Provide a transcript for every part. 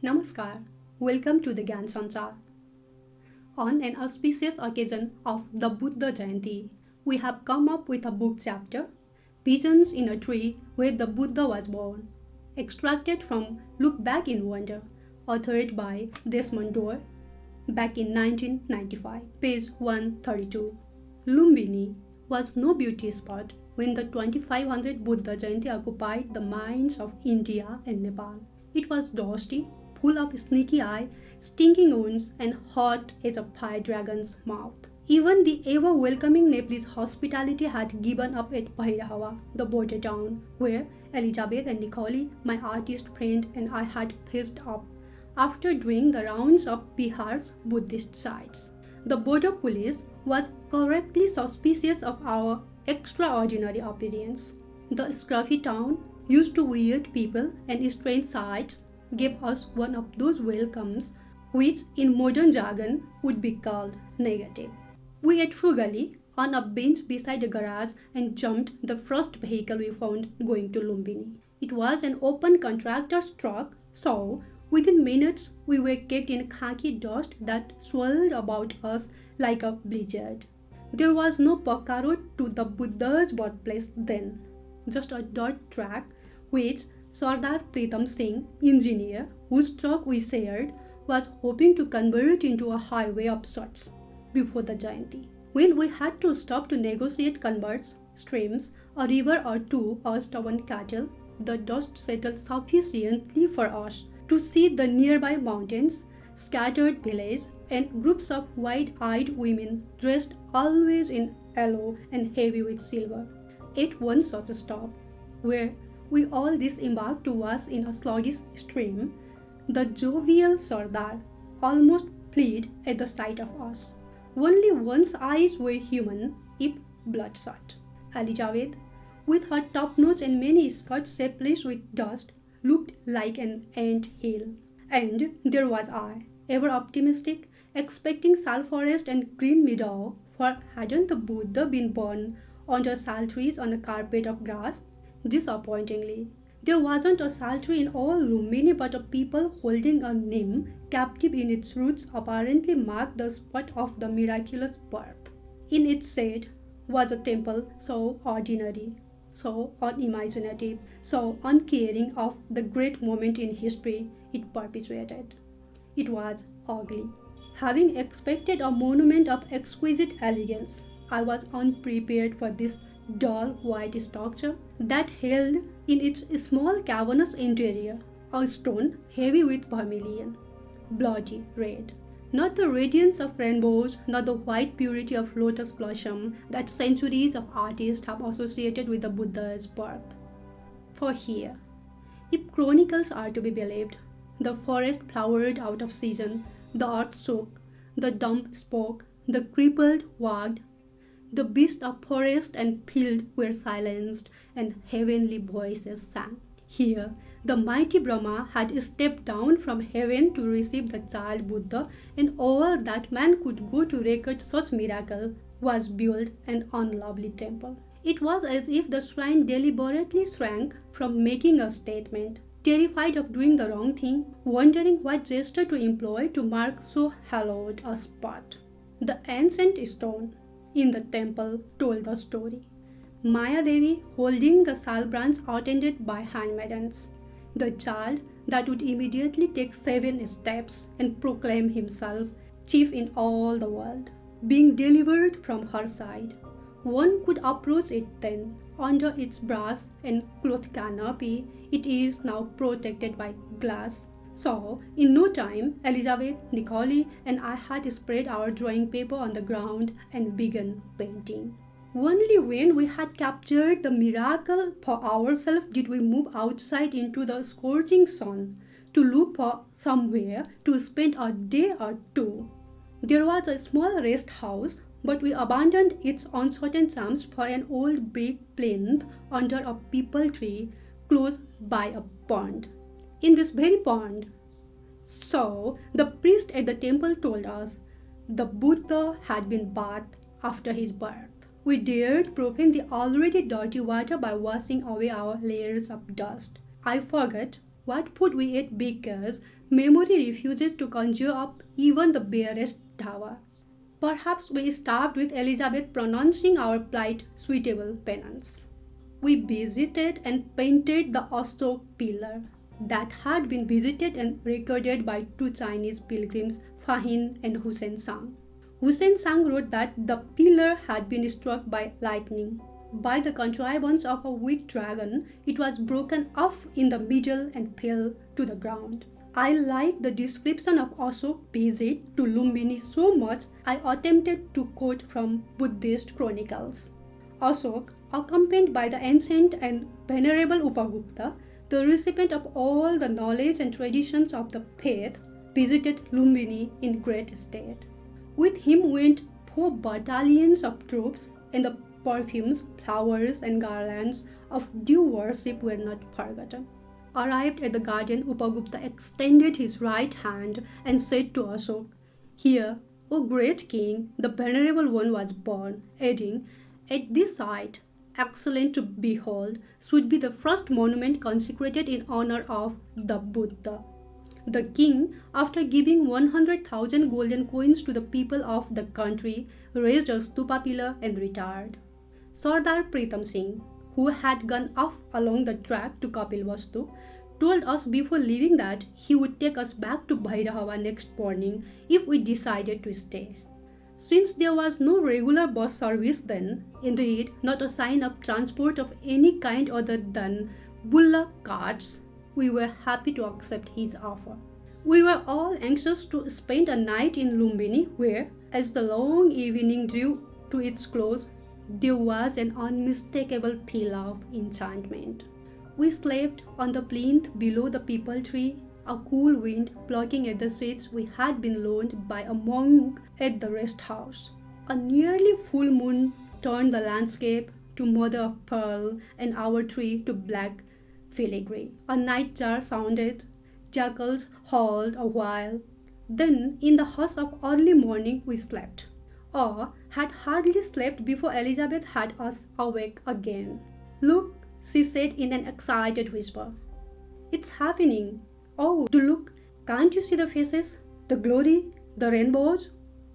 Namaskar, welcome to the Gyansanchar. On an auspicious occasion of the Buddha Jayanti, we have come up with a book chapter, Pigeons in a Tree Where the Buddha Was Born, extracted from Look Back in Wonder, authored by Desmond Doig, back in 1995, page 132. Lumbini was no beauty spot when the 2500 Buddha Jayanti occupied the minds of India and Nepal. It was dusty, full of sneaky eye, stinking wounds, and hot as a fire dragon's mouth. Even the ever-welcoming Nepalese hospitality had given up at Bhairawa, the border town, where Elizabeth and Nicole, my artist friend, and I had fetched up after doing the rounds of Bihar's Buddhist sites. The border police was correctly suspicious of our extraordinary appearance. The scruffy town, used to weird people and strange sights, gave us one of those welcomes which in modern jargon would be called negative. We ate frugally on a bench beside a garage and jumped the first vehicle we found going to Lumbini. It was an open contractor's truck, so within minutes we were caked in khaki dust that swirled about us like a blizzard. There was no Pakka road to the Buddha's birthplace then, just a dirt track which Sardar Pritam Singh, engineer, whose truck we shared, was hoping to convert into a highway of sorts before the Jayanti. When we had to stop to negotiate converts, streams, a river or two, or stubborn cattle, the dust settled sufficiently for us to see the nearby mountains, scattered villages, and groups of wide-eyed women dressed always in yellow and heavy with silver. At one such stop, where we all disembarked to wash in a sluggish stream, the jovial Sardar almost fled at the sight of us. Only one's eyes were human, if bloodshot. Elizabeth, with her top nose and many skirts shapeless with dust, looked like an ant hill. And there was I, ever optimistic, expecting sal forest and green meadow, for hadn't the Buddha been born under sal trees on a carpet of grass? Disappointingly, there wasn't a sal tree in all Lumbini, but a people holding a neem captive in its roots apparently marked the spot of the miraculous birth. In its shade was a temple so ordinary, so unimaginative, so uncaring of the great moment in history it perpetuated. It was ugly. Having expected a monument of exquisite elegance, I was unprepared for this dull white structure that held in its small cavernous interior a stone heavy with vermilion, bloody red. Not the radiance of rainbows, not the white purity of lotus blossom that centuries of artists have associated with the Buddha's birth. For here, if chronicles are to be believed, the forest flowered out of season, the earth shook, the dump spoke, the crippled wagged, the beasts of forest and field were silenced, and heavenly voices sang. Here, the mighty Brahma had stepped down from heaven to receive the child Buddha, and all that man could go to record such miracle was built an unlovely temple. It was as if the shrine deliberately shrank from making a statement, terrified of doing the wrong thing, wondering what gesture to employ to mark so hallowed a spot. The ancient stone in the temple told the story. Maya Devi holding the sal branch attended by handmaidens. The child that would immediately take 7 steps and proclaim himself chief in all the world, being delivered from her side. One could approach it then. Under its brass and cloth canopy, it is now protected by glass. So, in no time, Elizabeth, Nicole, and I had spread our drawing paper on the ground and begun painting. Only when we had captured the miracle for ourselves did we move outside into the scorching sun to look for somewhere to spend a day or two. There was a small rest house, but we abandoned its uncertain charms for an old brick plinth under a peepal tree close by a pond. In this very pond. So, the priest at the temple told us the Buddha had been bathed after his birth. We dared profane the already dirty water by washing away our layers of dust. I forgot what food we ate because Memory refuses to conjure up even the barest tower. Perhaps we starved with Elizabeth pronouncing our plight suitable penance. We visited and painted the Ashok pillar that had been visited and recorded by two Chinese pilgrims, Fahin and Hussein Sang. Hussein Sang wrote that the pillar had been struck by lightning. By the contrivance of a wicked dragon, it was broken off in the middle and fell to the ground. I liked the description of Ashok's visit to Lumbini so much I attempted to quote from Buddhist chronicles. Ashok, accompanied by the ancient and venerable Upagupta, the recipient of all the knowledge and traditions of the faith, visited Lumbini in great state. With him went 4 battalions of troops, and the perfumes, flowers, and garlands of due worship were not forgotten. Arrived at the garden, Upagupta extended his right hand and said to Ashok, "Here, O great king, the venerable one was born," adding, "At this site, excellent to behold, should be the first monument consecrated in honor of the Buddha." The king, after giving 100,000 golden coins to the people of the country, raised a stupa pillar and retired. Sardar Pritam Singh, who had gone off along the track to Kapilvastu, told us before leaving that he would take us back to Bhairahava next morning if we decided to stay. Since there was no regular bus service then, indeed not a sign of transport of any kind other than bulla carts, we were happy to accept his offer. We were all anxious to spend a night in Lumbini where, as the long evening drew to its close, there was an unmistakable feel of enchantment. We slept on the plinth below the peepal tree, a cool wind plucking at the sheets we had been loaned by a monk at the rest house. A nearly full moon turned the landscape to mother of pearl and our tree to black filigree. A nightjar sounded, jackals howled a while. Then, in the hush of early morning, we slept, or had hardly slept before Elizabeth had us awake again. "Look," she said in an excited whisper. "It's happening. Oh, do look. Can't you see the faces? The glory, the rainbows?"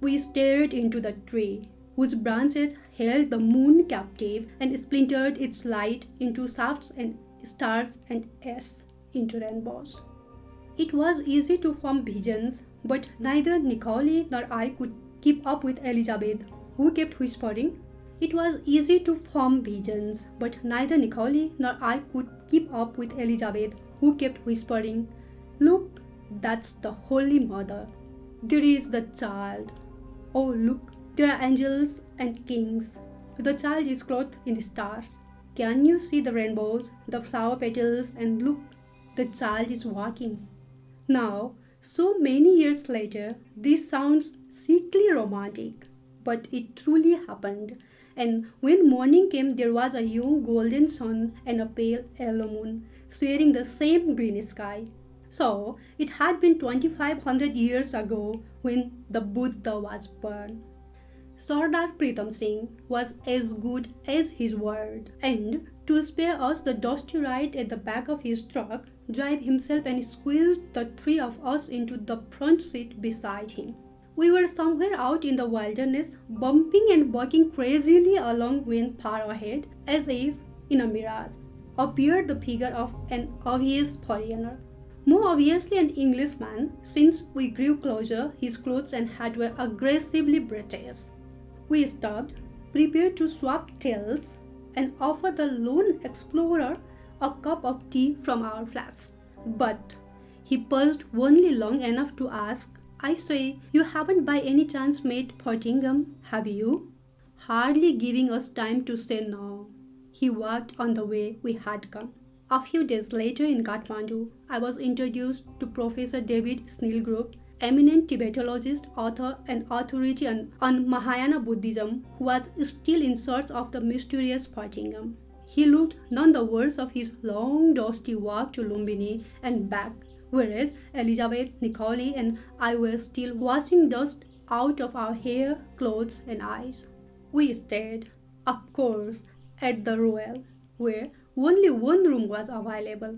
We stared into the tree, whose branches held the moon captive and splintered its light into shafts and stars and S into rainbows. It was easy to form visions, but neither Nicole nor I could keep up with Elizabeth, who kept whispering. It was easy to form visions, but neither Nicole nor I could keep up with Elizabeth, who kept whispering, "Look, that's the Holy Mother. There is the child. Oh, look, there are angels and kings. The child is clothed in stars. Can you see the rainbows, the flower petals, and look, the child is walking." Now, so many years later, this sounds sickly romantic, but it truly happened. And when morning came, there was a young golden sun and a pale yellow moon sharing the same green sky. So, it had been 2,500 years ago when the Buddha was born. Sardar Pritam Singh was as good as his word, and to spare us the dusty ride at the back of his truck, drive himself and squeezed the 3 of us into the front seat beside him. We were somewhere out in the wilderness, bumping and bucking crazily along when far ahead, as if in a mirage, appeared the figure of an obvious foreigner. More obviously an Englishman, since we grew closer, his clothes and hat were aggressively British. We stopped, prepared to swap tales, and offer the lone explorer a cup of tea from our flask. But he paused only long enough to ask, "I say, you haven't by any chance made Portingham, have you?" Hardly giving us time to say no, he walked on the way we had come. A few days later in Kathmandu, I was introduced to Professor David Snellgrove, eminent Tibetologist, author, and authority on Mahayana Buddhism, who was still in search of the mysterious Portingham. He looked none the worse of his long dusty walk to Lumbini and back, whereas Elizabeth, Nicole, and I were still washing dust out of our hair, clothes, and eyes. We stayed, of course, at the Royal, where only one room was available.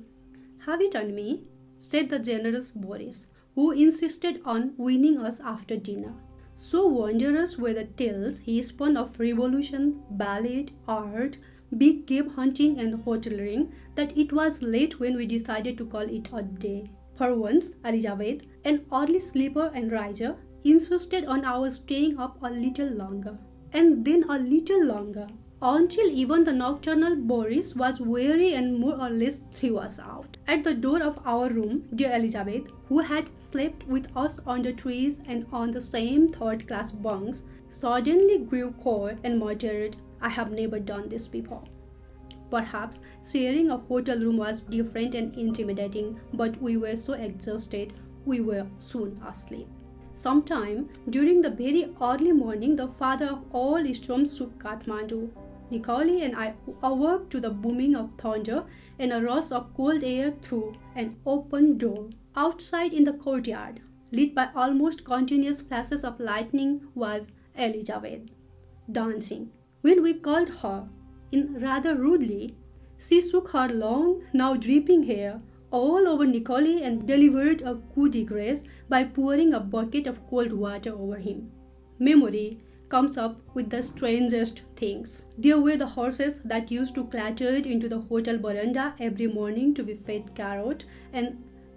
"Have it on me," said the generous Boris, who insisted on winning us after dinner. So wondrous were the tales he spun of revolution, ballet, art, big game hunting and hoteling that it was late when we decided to call it a day. For once, Elizabeth, an early sleeper and riser, insisted on our staying up a little longer, and then a little longer, until even the nocturnal Boris was weary and more or less threw us out. At the door of our room, dear Elizabeth, who had slept with us under trees and on the same third-class bunks, suddenly grew cold and muttered, "I have never done this before." Perhaps sharing a hotel room was different and intimidating, but we were so exhausted we were soon asleep. Sometime during the very early morning, the father of all storms shook Kathmandu. Nicole and I awoke to the booming of thunder and a rush of cold air through an open door. Outside in the courtyard, lit by almost continuous flashes of lightning, was Elizabeth, dancing. When we called her in rather rudely, she shook her long, now dripping hair all over Nicole and delivered a coup de grace by pouring a bucket of cold water over him. Memory comes up with the strangest things. There were the horses that used to clatter into the hotel veranda every morning to be fed carrot and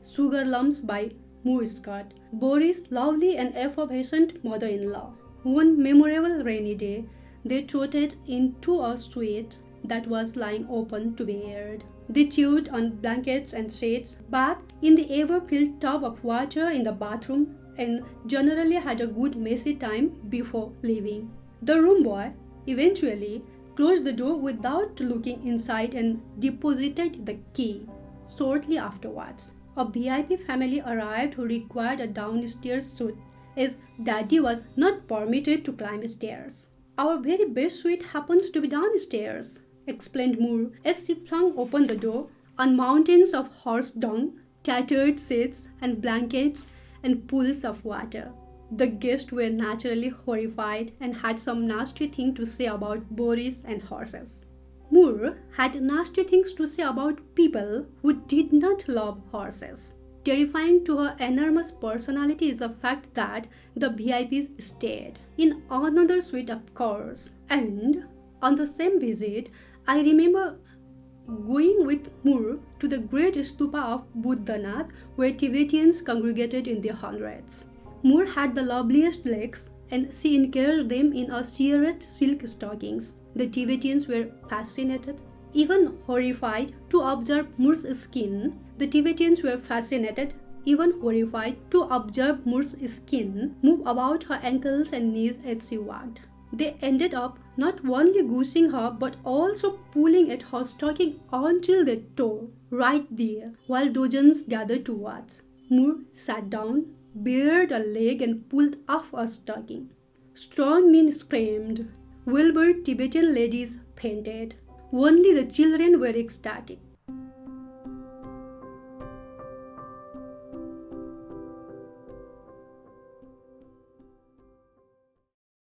sugar lumps by Moorskot, Boris' lovely and effervescent mother-in-law. One memorable rainy day, they trotted into a suite that was lying open to be aired. They chewed on blankets and shades, bathed in the ever-filled tub of water in the bathroom, and generally had a good messy time before leaving. The room boy eventually closed the door without looking inside and deposited the key. Shortly afterwards, a VIP family arrived who required a downstairs suite, as Daddy was not permitted to climb stairs. "Our very best suite happens to be downstairs," explained Moore as she flung open the door. On mountains of horse dung, tattered sheets and blankets, and pools of water. The guests were naturally horrified and had some nasty thing to say about Boris and horses. Moore had nasty things to say about people who did not love horses. Terrifying to her enormous personality is the fact that the VIPs stayed in another suite, of course. And on the same visit, I remember going with Moore to the great stupa of Buddhanath, where Tibetans congregated in their hundreds. Moore had the loveliest legs, and she encased them in her sheerest silk stockings. The Tibetans were fascinated, even horrified, to observe Moore's skin. The Tibetans were fascinated, even horrified, to observe Moore's skin move about her ankles and knees as she walked. They ended up not only goosing her but also pulling at her stocking until they tore right there, while dozens gathered to watch. Moore sat down, bared a leg and pulled off a stocking. Strong men screamed. Wilbur Tibetan ladies fainted. Only the children were ecstatic.